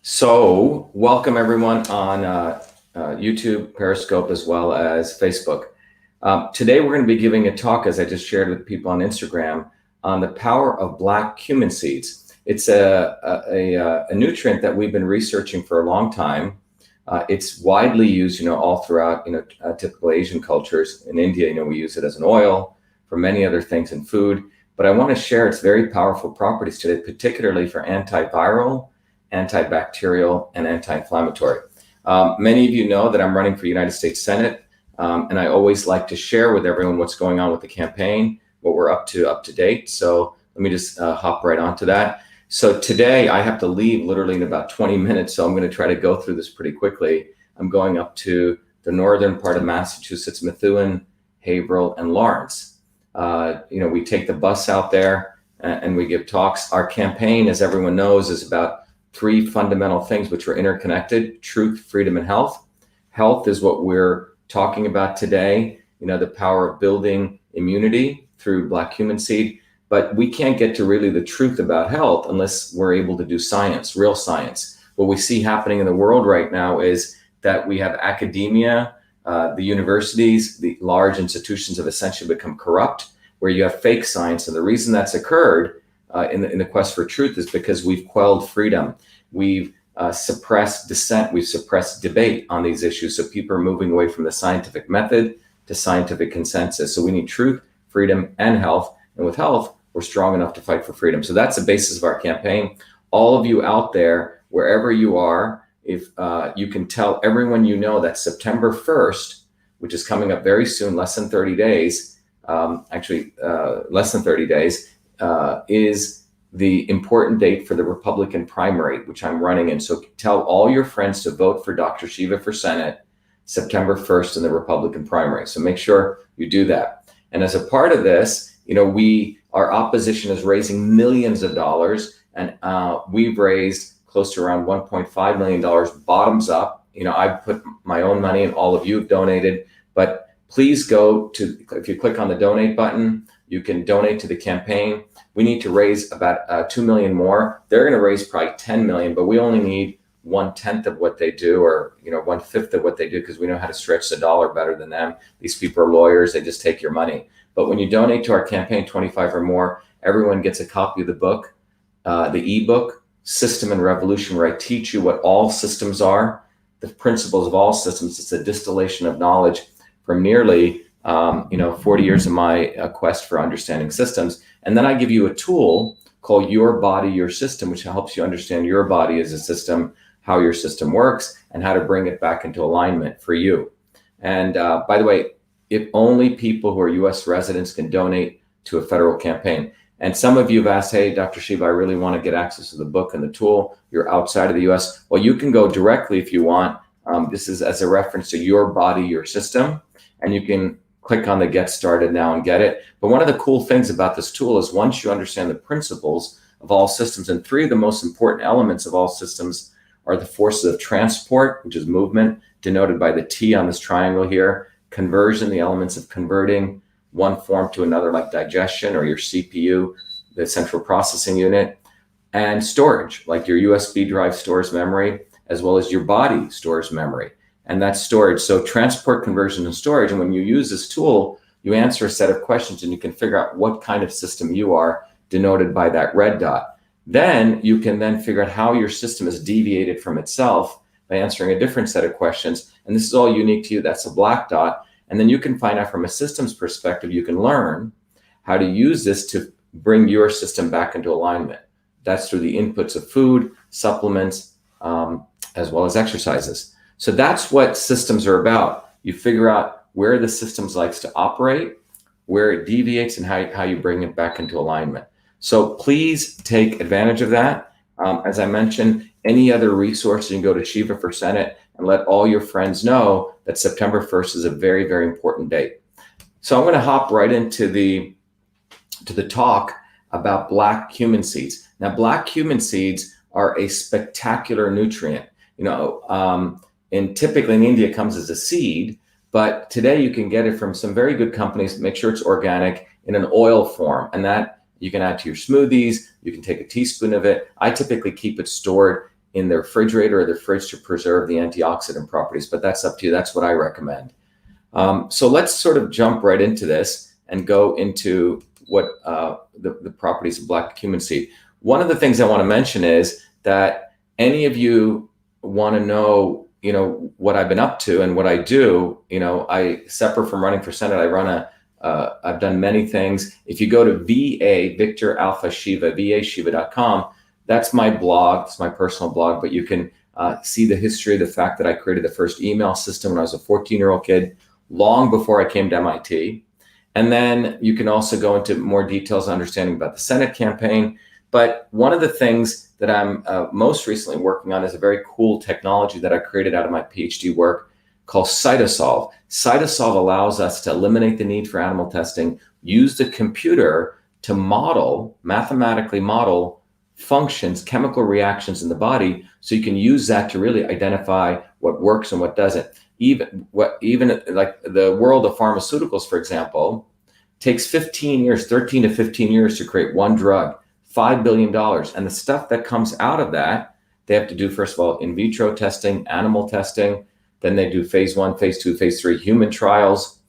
So, welcome everyone on YouTube, Periscope, as well as Facebook. Today, we're going to be giving a talk, as I just shared with people on Instagram, on the power of black cumin seeds. It's a nutrient that we've been researching for a long time. It's widely used, all throughout, typical Asian cultures. In India, we use it as an oil for many other things in food. But I want to share its very powerful properties today, particularly for antiviral, antibacterial, and anti-inflammatory. Many of you know that I'm running for United States Senate, and I always like to share with everyone what's going on with the campaign, what we're up to date. So let me just hop right onto that. So today I have to leave literally in about 20 minutes, so I'm going to try to go through this pretty quickly. I'm going up to the northern part of Massachusetts, Methuen, Haverhill, and Lawrence. We take the bus out there and we give talks. Our campaign, as everyone knows, is about three fundamental things which are interconnected: truth, freedom, and health. Health is what we're talking about today, the power of building immunity through black cumin seed. But we can't get to really the truth about health unless we're able to do science, real science. What we see happening in the world right now is that we have academia, the universities, the large institutions have essentially become corrupt, where you have fake science. And the reason that's occurred in the quest for truth is because we've quelled freedom. We've suppressed dissent. We've suppressed debate on these issues. So people are moving away from the scientific method to scientific consensus. So we need truth, freedom, and health. And with health, we're strong enough to fight for freedom. So that's the basis of our campaign. All of you out there, wherever you are, if you can tell everyone you know that September 1st, which is coming up very soon, less than 30 days, less than 30 days, is the important date for the Republican primary, which I'm running in. So tell all your friends to vote for Dr. Shiva for Senate September 1st in the Republican primary. So make sure you do that. And as a part of this, our opposition is raising millions of dollars, and we've raised close to around $1.5 million bottoms up. I've put my own money and all of you have donated, but please go to, if you click on the donate button, you can donate to the campaign. We need to raise about 2 million more. They're going to raise probably 10 million, but we only need 1/10 of what they do, or 1/5 of what they do, because we know how to stretch the dollar better than them. These people are lawyers. They just take your money. But when you donate to our campaign, 25 or more, everyone gets a copy of the book, the ebook, System and Revolution, where I teach you what all systems are, the principles of all systems. It's a distillation of knowledge from nearly 40 years of my quest for understanding systems. And then I give you a tool called Your Body, Your System, which helps you understand your body as a system, how your system works, and how to bring it back into alignment for you. And by the way, if only people who are U.S. residents can donate to a federal campaign. And some of you have asked, hey, Dr. Shiva, I really want to get access to the book and the tool. You're outside of the U.S. Well, you can go directly if you want. This is as a reference to Your Body, Your System. And you can click on the Get Started Now and get it. But one of the cool things about this tool is once you understand the principles of all systems, and three of the most important elements of all systems are the forces of transport, which is movement, denoted by the T on this triangle here, conversion, the elements of converting one form to another, like digestion or your CPU, the central processing unit, and storage, like your USB drive stores memory, as well as your body stores memory. And that's storage. So transport, conversion, and storage. And when you use this tool, you answer a set of questions and you can figure out what kind of system you are, denoted by that red dot. Then you can then figure out how your system is deviated from itself by answering a different set of questions. And this is all unique to you. That's a black dot. And then you can find out from a systems perspective, you can learn how to use this to bring your system back into alignment. That's through the inputs of food, supplements, as well as exercises. So that's what systems are about. You figure out where the systems likes to operate, where it deviates, and how you bring it back into alignment. So please take advantage of that. As I mentioned, any other resources, you can go to Shiva for Senate and let all your friends know that September 1st is a very, very important date. So I'm going to hop right into the talk about black cumin seeds. Now, black cumin seeds are a spectacular nutrient. And typically in India it comes as a seed, but today you can get it from some very good companies. Make sure it's organic, in an oil form, and that you can add to your smoothies. You can take a teaspoon of it. I typically keep it stored in their refrigerator or their fridge to preserve the antioxidant properties, but that's up to you. That's what I recommend. So let's sort of jump right into this and go into what the properties of black cumin seed. One of the things I want to mention is that any of you want to know, what I've been up to and what I do. I separate from running for Senate. I run I've done many things. If you go to VA, Victor Alpha Shiva, vashiva.com, that's my blog. It's my personal blog, but you can see the history, the fact that I created the first email system when I was a 14-year-old kid, long before I came to MIT. And then you can also go into more details, understanding about the Senate campaign. But one of the things that I'm most recently working on is a very cool technology that I created out of my PhD work called CytoSolve. CytoSolve allows us to eliminate the need for animal testing, use the computer to mathematically model functions, chemical reactions in the body, so you can use that to really identify what works and what doesn't. Even like the world of pharmaceuticals, for example, takes 13 to 15 years to create one drug, $5 billion. And the stuff that comes out of that, they have to do, first of all, in vitro testing, animal testing. Then they do phase 1, phase 2, phase 3 human trials.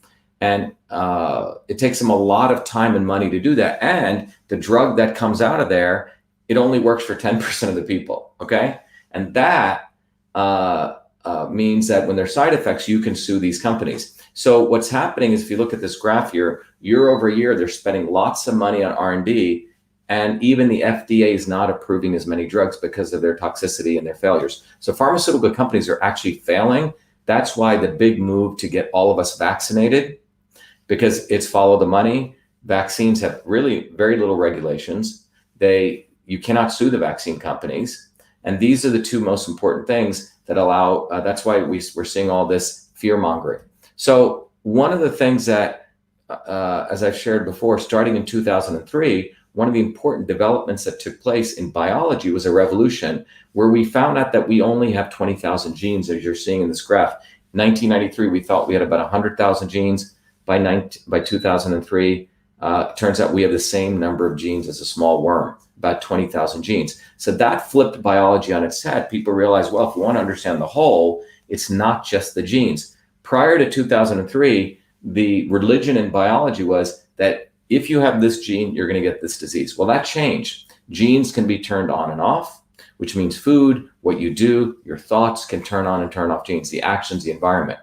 And it takes them a lot of time and money to do that. And the drug that comes out of there, it only works for 10% of the people, okay? And that means that when there are side effects, you can sue these companies. So what's happening is, if you look at this graph here, year over year, they're spending lots of money on R&D, and even the FDA is not approving as many drugs because of their toxicity and their failures. So pharmaceutical companies are actually failing. That's why the big move to get all of us vaccinated, because it's follow the money. Vaccines have really very little regulations. You cannot sue the vaccine companies. And these are the two most important things that allow, that's why we're seeing all this fear mongering. So one of the things that, as I've shared before, starting in 2003, one of the important developments that took place in biology was a revolution where we found out that we only have 20,000 genes, as you're seeing in this graph. In 1993, we thought we had about 100,000 genes. By 2003, it turns out we have the same number of genes as a small worm, about 20,000 genes. So that flipped biology on its head. People realized, well, if we want to understand the whole, it's not just the genes. Prior to 2003, the religion in biology was that if you have this gene, you're going to get this disease. Well, that changed. Genes can be turned on and off, which means food, what you do, your thoughts can turn on and turn off genes, the actions, the environment.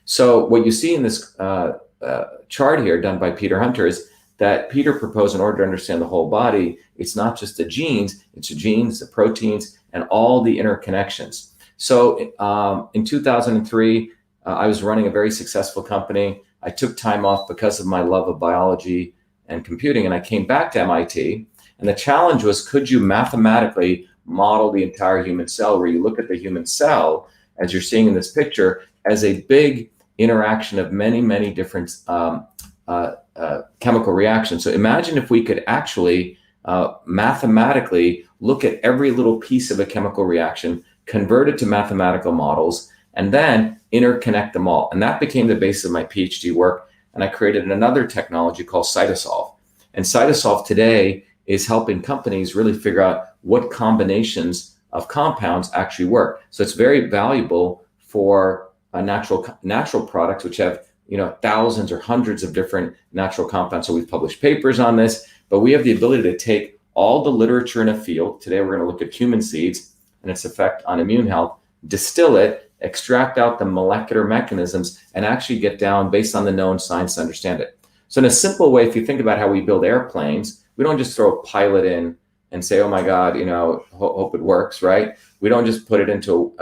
So what you see in this chart here done by Peter Hunter is that Peter proposed, in order to understand the whole body, it's not just the genes, it's the genes, the proteins, and all the interconnections. So in 2003, I was running a very successful company. I took time off because of my love of biology and computing, and I came back to MIT. And the challenge was, could you mathematically model the entire human cell, where you look at the human cell, as you're seeing in this picture, as a big interaction of many, many different chemical reactions. So imagine if we could actually mathematically look at every little piece of a chemical reaction, convert it to mathematical models, and then interconnect them all. And that became the basis of my PhD work. And I created another technology called CytoSolve. And CytoSolve today is helping companies really figure out what combinations of compounds actually work. So it's very valuable for natural products, which have thousands or hundreds of different natural compounds. So we've published papers on this, but we have the ability to take all the literature in a field. Today we're going to look at cumin seeds and its effect on immune health, distill it, extract out the molecular mechanisms, and actually get down based on the known science to understand it. So in a simple way, if you think about how we build airplanes, we don't just throw a pilot in and say, oh my God, hope it works, right? We don't just put it into,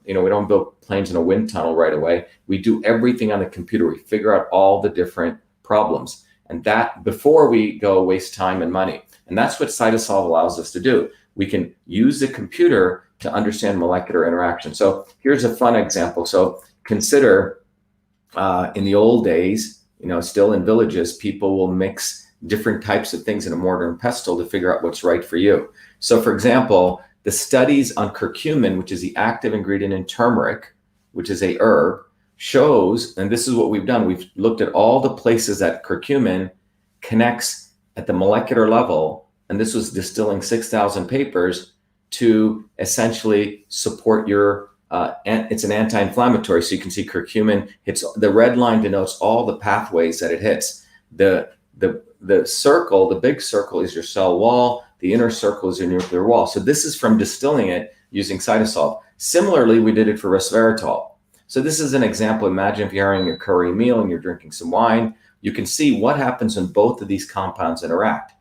we don't build planes in a wind tunnel right away. We do everything on the computer. We figure out all the different problems, and that before we go waste time and money. And that's what CytoSolve allows us to do. We can use the computer to understand molecular interaction. So here's a fun example. So consider in the old days, still in villages, people will mix different types of things in a mortar and pestle to figure out what's right for you. So for example, the studies on curcumin, which is the active ingredient in turmeric, which is a herb, shows, and this is what we've done, we've looked at all the places that curcumin connects at the molecular level, and this was distilling 6,000 papers, to essentially support your, it's an anti-inflammatory. So you can see curcumin hits, the red line denotes all the pathways that it hits. The circle, the big circle is your cell wall. The inner circle is your nuclear wall. So this is from distilling it using CytoSolve. Similarly, we did it for resveratrol. So this is an example. Imagine if you're having a curry meal and you're drinking some wine. You can see what happens when both of these compounds interact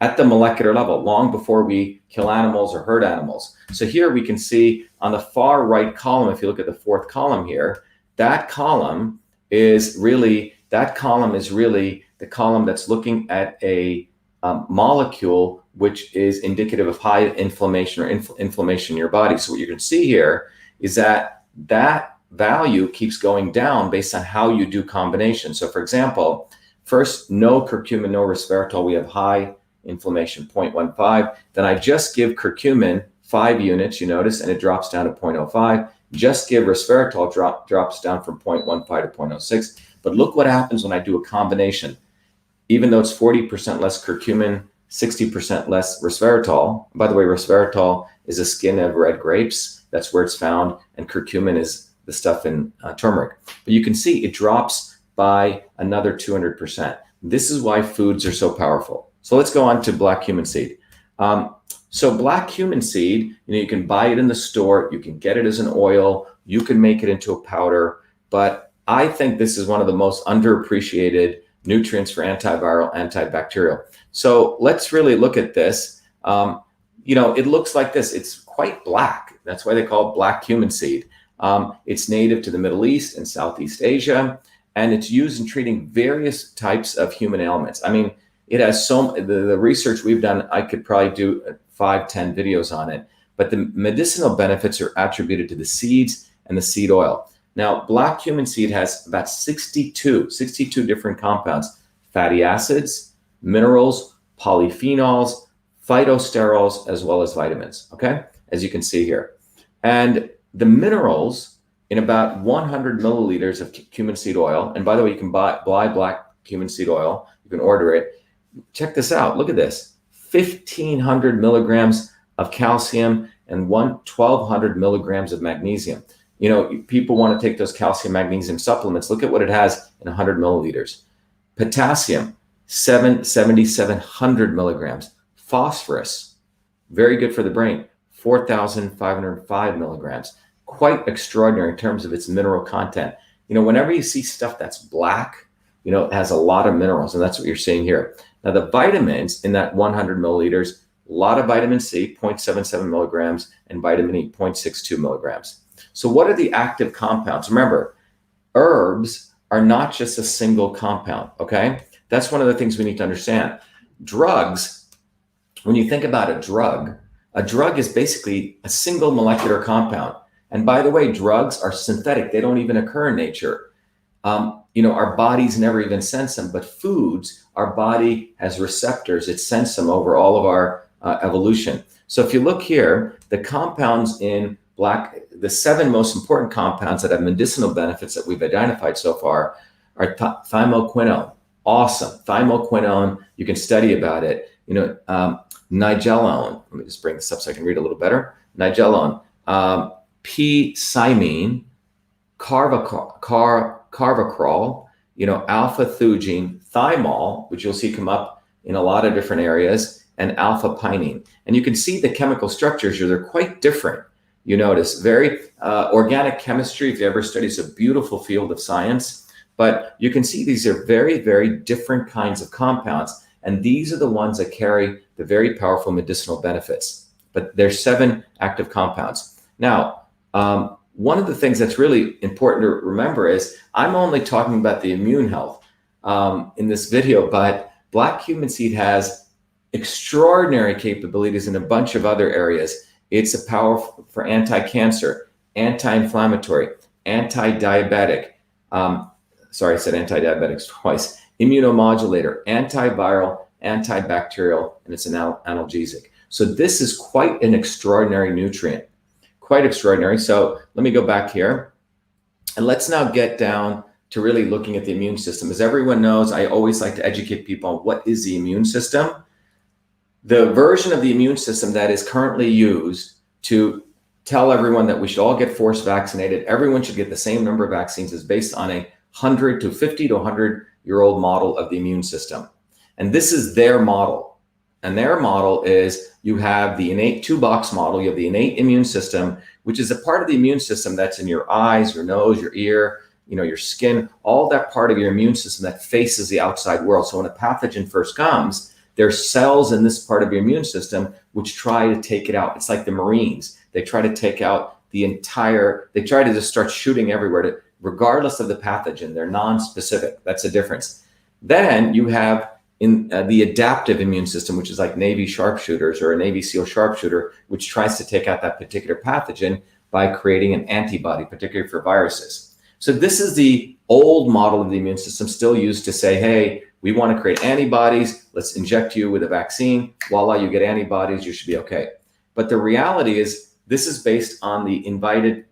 at the molecular level, long before we kill animals or hurt animals. So here we can see on the far right column, if you look at the fourth column here, that column is really the column that's looking at a molecule which is indicative of high inflammation or inflammation in your body. So what you can see here is that value keeps going down based on how you do combination. So for example, first, no curcumin, no resveratrol, we have high inflammation, 0.15. Then I just give curcumin 5 units, you notice, and it drops down to 0.05. Just give resveratrol, drops down from 0.15 to 0.06. But look what happens when I do a combination. Even though it's 40% less curcumin, 60% less resveratrol. By the way, resveratrol is a skin of red grapes. That's where it's found. And curcumin is the stuff in turmeric. But you can see it drops by another 200%. This is why foods are so powerful. So let's go on to black cumin seed. So black cumin seed, you can buy it in the store. You can get it as an oil. You can make it into a powder. But I think this is one of the most underappreciated nutrients for antiviral, antibacterial. So let's really look at this. It looks like this. It's quite black. That's why they call it black cumin seed. It's native to the Middle East and Southeast Asia, and it's used in treating various types of human ailments. I mean, it has the research we've done, I could probably do 5-10 videos on it, but the medicinal benefits are attributed to the seeds and the seed oil. Now, black cumin seed has about 62 different compounds, fatty acids, minerals, polyphenols, phytosterols, as well as vitamins, okay? As you can see here. And the minerals in about 100 milliliters of cumin seed oil, and by the way, you can buy black cumin seed oil, you can order it. Check this out, look at this, 1,500 milligrams of calcium and 1,200 milligrams of magnesium. People want to take those calcium magnesium supplements. Look at what it has in 100 milliliters. Potassium, 7,700 milligrams. Phosphorus, very good for the brain, 4,505 milligrams. Quite extraordinary in terms of its mineral content. Whenever you see stuff that's black, it has a lot of minerals, and that's what you're seeing here. Now, the vitamins in that 100 milliliters, a lot of vitamin C, 0.77 milligrams, and vitamin E, 0.62 milligrams. So what are the active compounds? Remember, herbs are not just a single compound, okay? That's one of the things we need to understand. Drugs, when you think about a drug is basically a single molecular compound. And by the way, drugs are synthetic. They don't even occur in nature. Our bodies never even sense them, but foods, our body has receptors. It senses them over all of our evolution. So if you look here, the compounds in black, the 7 most important compounds that have medicinal benefits that we've identified so far are thymoquinone. Awesome. Thymoquinone, you can study about it. Nigella, let me just bring this up so I can read a little better. Nigella, P-cymene, carvacrol, alpha-theugene, thymol, which you'll see come up in a lot of different areas, and alpha-pinene. And you can see the chemical structures here, they're quite different. You notice very organic chemistry, if you ever study, it's a beautiful field of science, but you can see these are very, very different kinds of compounds. And these are the ones that carry the very powerful medicinal benefits, but there's 7 active compounds. Now, one of the things that's really important to remember is I'm only talking about the immune health in this video, but black cumin seed has extraordinary capabilities in a bunch of other areas. It's a power for anti-cancer, anti-inflammatory, anti-diabetic. Sorry, I said anti-diabetics twice. Immunomodulator, antiviral, antibacterial, and it's an analgesic. So this is quite an extraordinary nutrient, quite extraordinary. So let me go back here, and let's now get down to really looking at the immune system. As everyone knows, I always like to educate people on what is the immune system. The version of the immune system that is currently used to tell everyone that we should all get forced vaccinated, everyone should get the same number of vaccines, is based on a 100 to 50 to 100-year-old model of the immune system. And this is their model. And their model is you have the innate two-box model. You have the innate immune system, which is a part of the immune system that's in your eyes, your nose, your ear, your skin, all that part of your immune system that faces the outside world. So when a pathogen first comes, there's cells in this part of your immune system which try to take it out. It's like the Marines. They try to take out they try to just start shooting everywhere, regardless of the pathogen. They're non-specific. That's the difference. Then you have in the adaptive immune system, which is like Navy sharpshooters or a Navy SEAL sharpshooter, which tries to take out that particular pathogen by creating an antibody, particularly for viruses. So this is the old model of the immune system, still used to say, hey, we want to create antibodies. Let's inject you with a vaccine. Voila, you get antibodies. You should be okay. But the reality is, this is based on the invited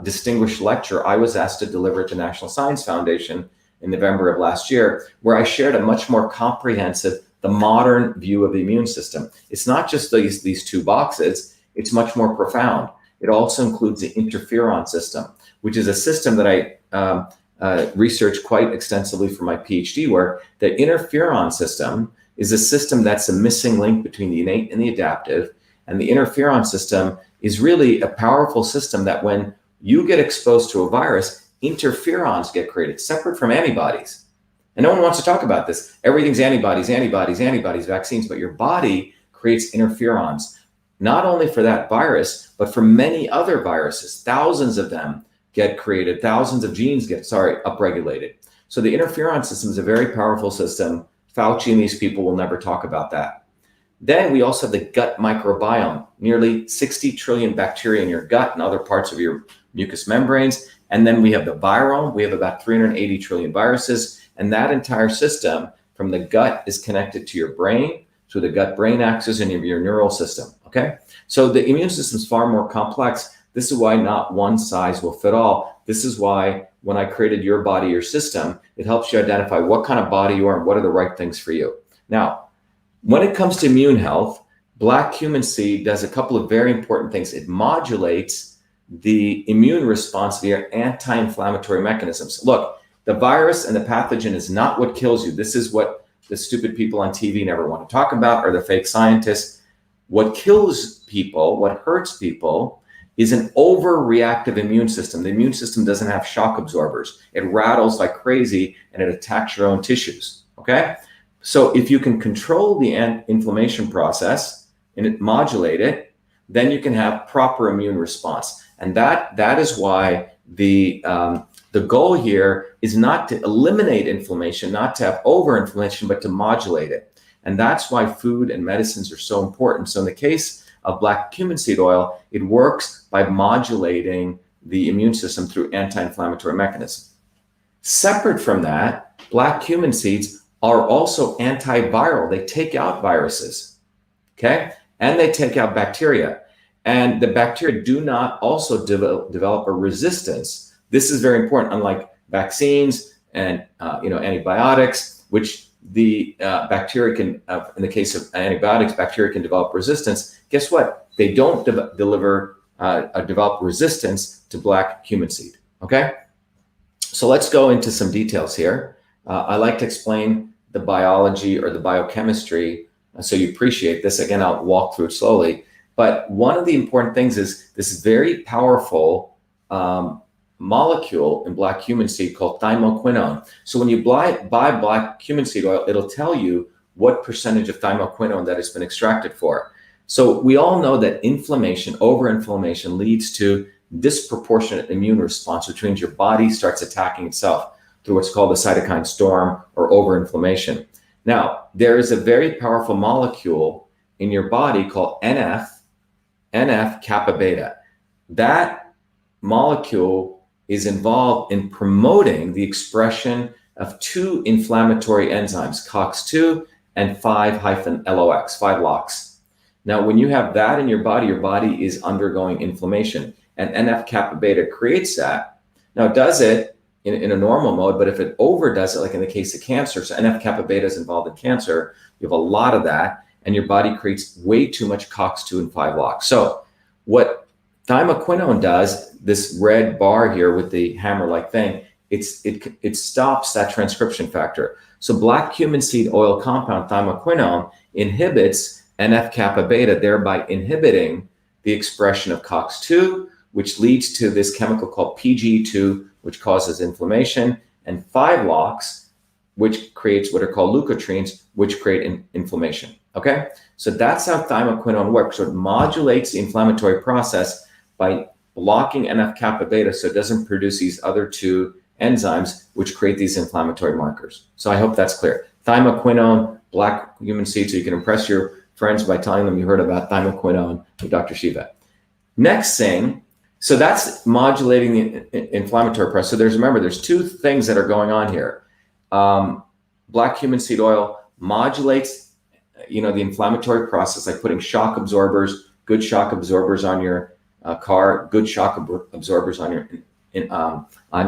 distinguished lecture I was asked to deliver at the National Science Foundation in November of last year, where I shared a much more comprehensive, the modern view of the immune system. It's not just these two boxes. It's much more profound. It also includes the interferon system, which is a system that I researched quite extensively for my PhD work. The interferon system is a system that's a missing link between the innate and the adaptive. And the interferon system is really a powerful system that when you get exposed to a virus, interferons get created separate from antibodies. And no one wants to talk about this. Everything's antibodies, antibodies, antibodies, vaccines, but your body creates interferons, not only for that virus, but for many other viruses. Thousands of them get created, thousands of genes get, upregulated. So the interferon system is a very powerful system. Fauci and these people will never talk about that. Then we also have the gut microbiome, nearly 60 trillion bacteria in your gut and other parts of your mucous membranes. And then we have the virome. We have about 380 trillion viruses. And that entire system from the gut is connected to your brain, through the gut-brain axis and your neural system, okay? So the immune system is far more complex. This is why not one size will fit all. This is why when I created Your Body, Your System, it helps you identify what kind of body you are and what are the right things for you. Now, when it comes to immune health, black cumin seed does a couple of very important things. It modulates the immune response via anti-inflammatory mechanisms. Look, the virus and the pathogen is not what kills you. This is what the stupid people on TV never want to talk about, or the fake scientists. What kills people, what hurts people, is an overreactive immune system. The immune system doesn't have shock absorbers. It rattles like crazy and it attacks your own tissues, okay? So if you can control the inflammation process and it modulate it, then you can have proper immune response. And that is why the goal here is not to eliminate inflammation, not to have overinflammation, but to modulate it. And that's why food and medicines are so important. So in the case of black cumin seed oil, it works by modulating the immune system through anti-inflammatory mechanisms. Separate from that, black cumin seeds are also antiviral. They take out viruses, okay? And they take out bacteria. And the bacteria do not also develop a resistance. This is very important, unlike vaccines and antibiotics, which the bacteria can, in the case of antibiotics, bacteria can develop resistance. Guess what? They don't develop resistance to black cumin seed, okay? So let's go into some details here. I like to explain the biology or the biochemistry so you appreciate this. Again, I'll walk through it slowly. But one of the important things is this very powerful molecule in black cumin seed called thymoquinone. So when you buy black cumin seed oil, it'll tell you what percentage of thymoquinone that has been extracted for. So we all know that inflammation, overinflammation, leads to disproportionate immune response, which means your body starts attacking itself through what's called the cytokine storm or overinflammation. Now, there is a very powerful molecule in your body called NF-kappa beta. That molecule is involved in promoting the expression of two inflammatory enzymes, COX-2 and 5-LOX, 5-LOX. Now, when you have that in your body is undergoing inflammation, and NF-kappa beta creates that. Now, it does it in a normal mode, but if it overdoes it, like in the case of cancer, so NF-kappa beta is involved in cancer, you have a lot of that, and your body creates way too much COX-2 and 5-LOX. So what thymoquinone does, this red bar here with the hammer-like thing, it stops that transcription factor. So black cumin seed oil compound thymoquinone inhibits NF-kappa beta, thereby inhibiting the expression of COX-2, which leads to this chemical called PGE2, which causes inflammation, and 5-LOX, which creates what are called leukotrienes, which create inflammation. Okay, so that's how thymoquinone works. So it modulates the inflammatory process by blocking NF-kappa beta, so it doesn't produce these other two enzymes which create these inflammatory markers. So I hope that's clear. Thymoquinone, black cumin seed, so you can impress your friends by telling them you heard about thymoquinone with Dr. Shiva. Next thing, so that's modulating the inflammatory process. So remember, there's two things that are going on here. Black cumin seed oil modulates, the inflammatory process, like putting shock absorbers, good shock absorbers on your car, good shock absorbers on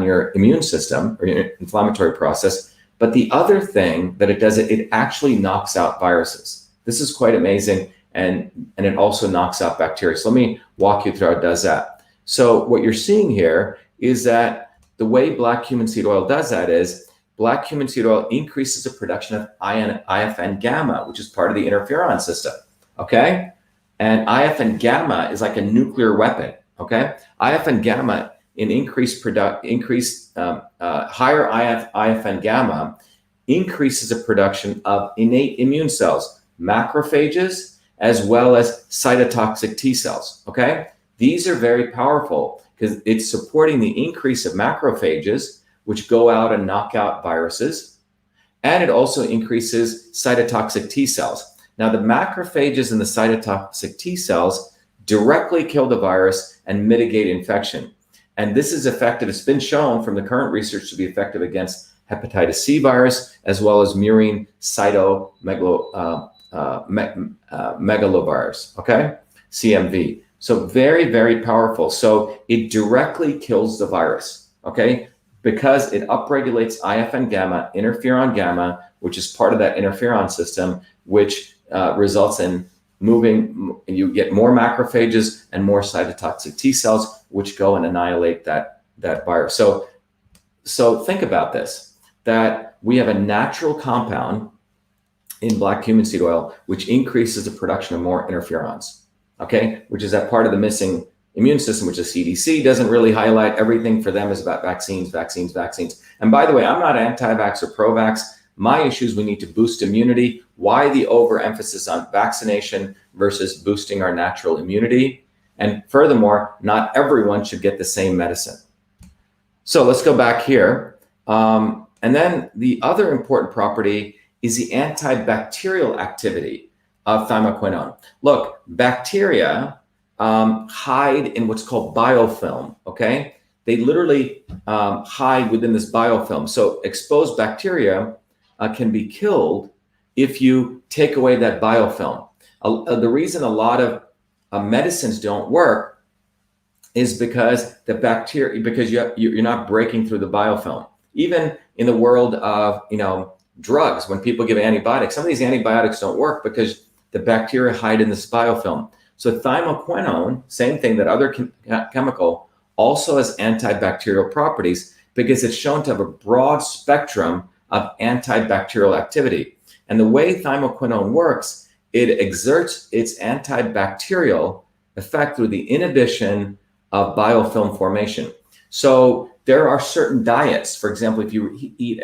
your immune system or your inflammatory process. But the other thing that it does, it actually knocks out viruses. This is quite amazing, and it also knocks out bacteria. So let me walk you through how it does that. So what you're seeing here is that the way black cumin seed oil does that is black cumin seed oil increases the production of IFN gamma, which is part of the interferon system, okay? And IFN gamma is like a nuclear weapon, okay? IFN gamma higher IFN gamma increases the production of innate immune cells, macrophages, as well as cytotoxic T cells, okay? These are very powerful because it's supporting the increase of macrophages, which go out and knock out viruses, and it also increases cytotoxic T cells. Now, the macrophages and the cytotoxic T cells directly kill the virus and mitigate infection. And this is effective. It's been shown from the current research to be effective against hepatitis C virus, as well as murine megalovirus, okay? CMV. So very, very powerful. So it directly kills the virus, okay? Because it upregulates IFN gamma, interferon gamma, which is part of that interferon system, which results in you get more macrophages and more cytotoxic T cells, which go and annihilate that virus. So think about this, that we have a natural compound in black cumin seed oil, which increases the production of more interferons, okay? Which is that part of the missing immune system, which the CDC doesn't really highlight. Everything for them is about vaccines. And by the way, I'm not anti-vax or pro-vax. My issue is we need to boost immunity. Why the overemphasis on vaccination versus boosting our natural immunity? And furthermore, not everyone should get the same medicine. So let's go back here. And then the other important property is the antibacterial activity of thymoquinone. Look, bacteria hide in what's called biofilm, okay? They literally hide within this biofilm. So exposed bacteria can be killed if you take away that biofilm. The reason a lot of medicines don't work is because you're not breaking through the biofilm. Even in the world of drugs, when people give antibiotics, some of these antibiotics don't work because the bacteria hide in this biofilm. So thymoquinone, same thing, that other chemical, also has antibacterial properties because it's shown to have a broad spectrum of antibacterial activity. And the way thymoquinone works, it exerts its antibacterial effect through the inhibition of biofilm formation. So there are certain diets, for example, if you eat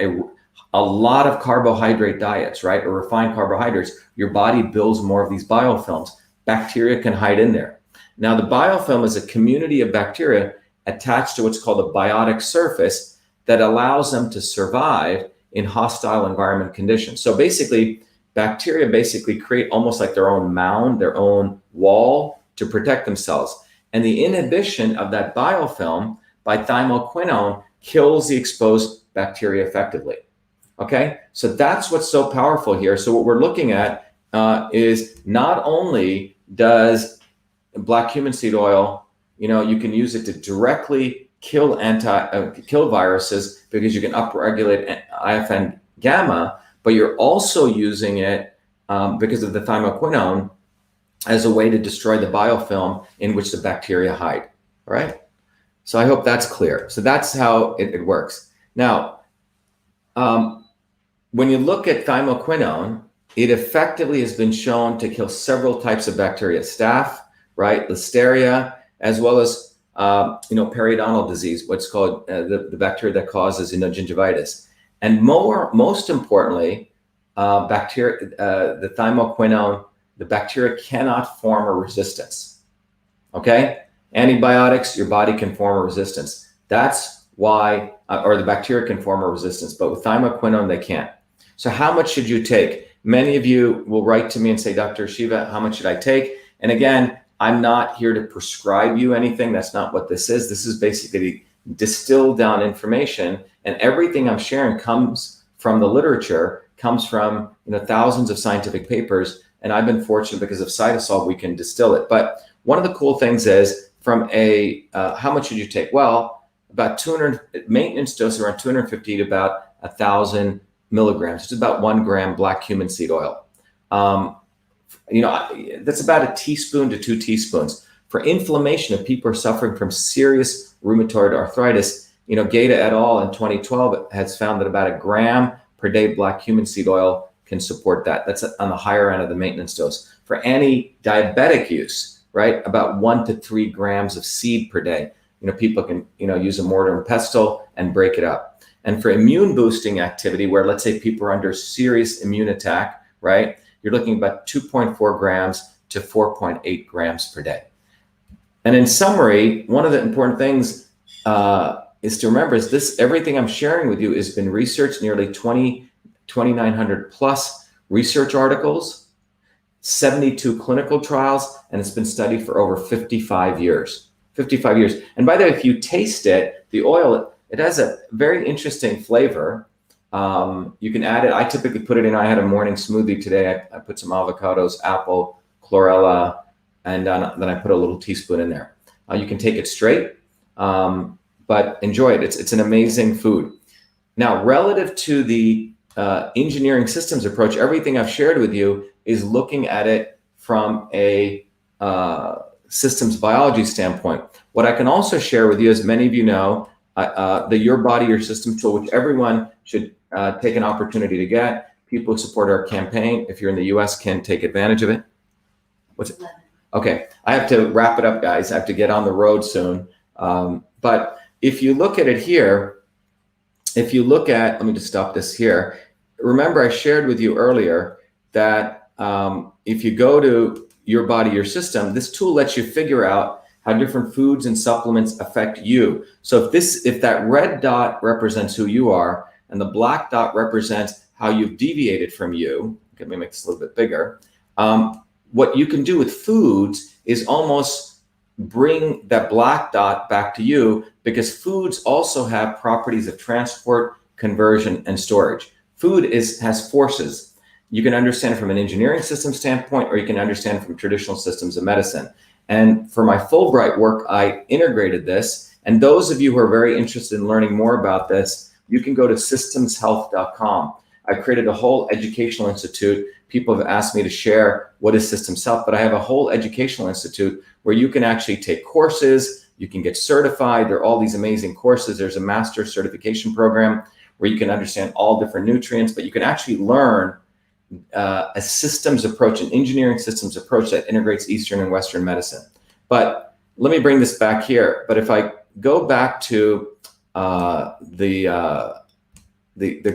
a lot of carbohydrate diets, right, or refined carbohydrates, your body builds more of these biofilms. Bacteria can hide in there. Now, the biofilm is a community of bacteria attached to what's called a biotic surface that allows them to survive in hostile environment conditions. So basically, bacteria create almost like their own mound, their own wall to protect themselves. And the inhibition of that biofilm by thymoquinone kills the exposed bacteria effectively. Okay, so that's what's so powerful here. So what we're looking at is not only does black cumin seed oil, you can use it to directly kill viruses because you can upregulate IFN gamma, but you're also using it because of the thymoquinone as a way to destroy the biofilm in which the bacteria hide. All right. So I hope that's clear. So that's how it works. Now, when you look at thymoquinone, it effectively has been shown to kill several types of bacteria, staph, right, listeria, as well as periodontal disease, what's called the bacteria that causes gingivitis, and most importantly, the thymoquinone, the bacteria cannot form a resistance. Okay, antibiotics, your body can form a resistance. That's why, or the bacteria can form a resistance, but with thymoquinone they can't. So how much should you take? Many of you will write to me and say, Dr. Shiva, how much should I take? And again, I'm not here to prescribe you anything. That's not what this is. This is basically distilled down information, and everything I'm sharing comes from the literature, comes from thousands of scientific papers, and I've been fortunate because of CytoSolve, we can distill it. But one of the cool things is from how much should you take? Well, about 200, maintenance dose around 250 to about 1,000 milligrams. It's about 1 gram black cumin seed oil. That's about a teaspoon to 2 teaspoons. For inflammation, if people are suffering from serious rheumatoid arthritis, Gaeta et al. In 2012 has found that about 1 gram per day black cumin seed oil can support that. That's on the higher end of the maintenance dose. For anti-diabetic use, right, about 1 to 3 grams of seed per day. People can, use a mortar and pestle and break it up. And for immune boosting activity, where let's say people are under serious immune attack, right, you're looking about 2.4 grams to 4.8 grams per day. And in summary, one of the important things is to remember is this: everything I'm sharing with you has been researched, nearly 2,900 plus research articles, 72 clinical trials, and it's been studied for over 55 years. 55 years. And by the way, if you taste it, the oil, it has a very interesting flavor. You can add it. I typically put it in. I had a morning smoothie today. I put some avocados, apple, chlorella, and then I put a little teaspoon in there. You can take it straight, but enjoy it. It's an amazing food. Now, relative to the engineering systems approach, everything I've shared with you is looking at it from a systems biology standpoint. What I can also share with you, as many of you know, the Your Body, Your System tool, which everyone should take an opportunity to get. People who support our campaign, if you're in the US, can take advantage of it. What's it? Okay, I have to wrap it up, guys. I have to get on the road soon. But if you look at it here, let me just stop this here. Remember, I shared with you earlier that if you go to Your Body, Your System, this tool lets you figure out how different foods and supplements affect you. So if that red dot represents who you are and the black dot represents how you've deviated from you, let me make this a little bit bigger. What you can do with foods is almost bring that black dot back to you, because foods also have properties of transport, conversion, and storage. Food has forces. You can understand it from an engineering system standpoint, or you can understand it from traditional systems of medicine. And for my Fulbright work, I integrated this. And those of you who are very interested in learning more about this, you can go to systemshealth.com. I created a whole educational institute. People have asked me to share what is Systems Health, but I have a whole educational institute where you can actually take courses, you can get certified. There are all these amazing courses. There's a master certification program where you can understand all different nutrients, but you can actually learn a systems approach, an engineering systems approach that integrates Eastern and Western medicine. But let me bring this back here. But if I go back to the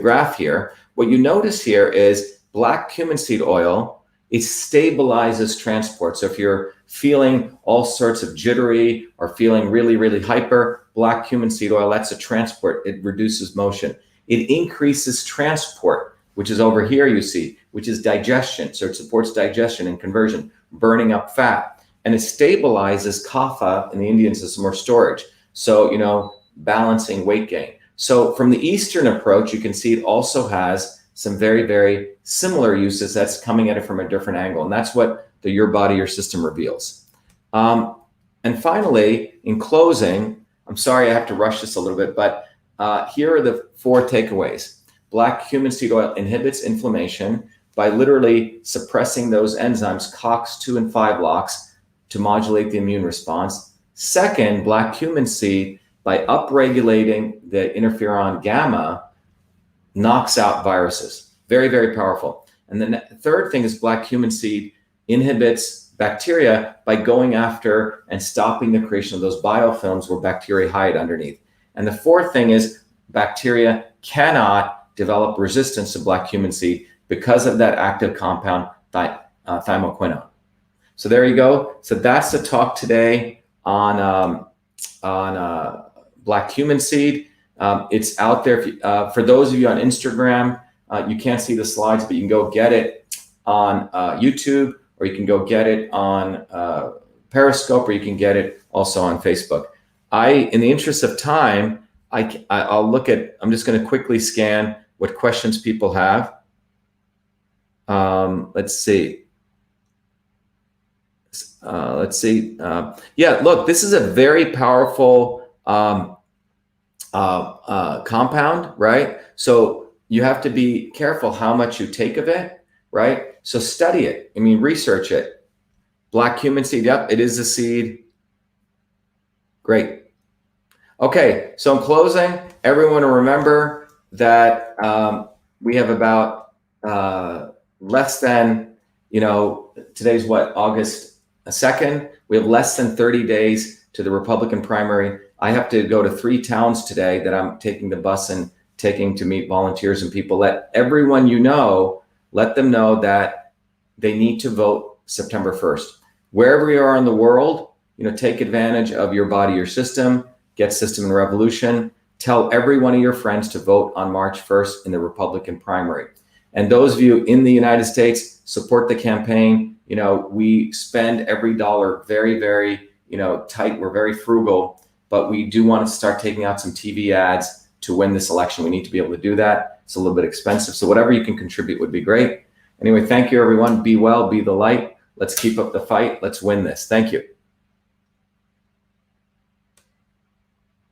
graph here, what you notice here is black cumin seed oil, it stabilizes transport. So if you're feeling all sorts of jittery or feeling really, really hyper, black cumin seed oil, that's a transport. It reduces motion. It increases transport, which is over here, you see, which is digestion. So it supports digestion and conversion, burning up fat. And it stabilizes kapha in the Indian system, or storage. So, balancing weight gain. So from the Eastern approach, you can see it also has some very, very similar uses that's coming at it from a different angle. And that's what the Your Body, Your System reveals. And finally, in closing, I'm sorry I have to rush this a little bit, but here are the 4 takeaways. Black cumin seed oil inhibits inflammation, by literally suppressing those enzymes, COX-2 and 5 locks, to modulate the immune response. Second, black cumin seed, by upregulating the interferon gamma, knocks out viruses. Very, very powerful. And then the third thing is black cumin seed inhibits bacteria by going after and stopping the creation of those biofilms where bacteria hide underneath. And the fourth thing is bacteria cannot develop resistance to black cumin seed because of that active compound, thymoquinone. So there you go. So that's the talk today on black cumin seed. It's out there. For those of you on Instagram, you can't see the slides, but you can go get it on YouTube, or you can go get it on Periscope, or you can get it also on Facebook. In the interest of time, I'll look at, I'm just going to quickly scan what questions people have. Let's see. Yeah, look, this is a very powerful compound, right? So you have to be careful how much you take of it, right? So study it. I mean, research it. Black cumin seed, yep, it is a seed. Great. Okay, so in closing, everyone remember that we have about less than, today's what, August 2nd? We have less than 30 days to the Republican primary. I have to go to 3 towns today that I'm taking the bus and taking to meet volunteers and people. Let everyone let them know that they need to vote September 1st. Wherever you are in the world, take advantage of your body, your system, get System and Revolution. Tell every one of your friends to vote on March 1st in the Republican primary. And those of you in the United States, support the campaign. We spend every dollar very, very, tight. We're very frugal, but we do want to start taking out some TV ads to win this election. We need to be able to do that. It's a little bit expensive. So whatever you can contribute would be great. Anyway, thank you, everyone. Be well, be the light. Let's keep up the fight. Let's win this. Thank you.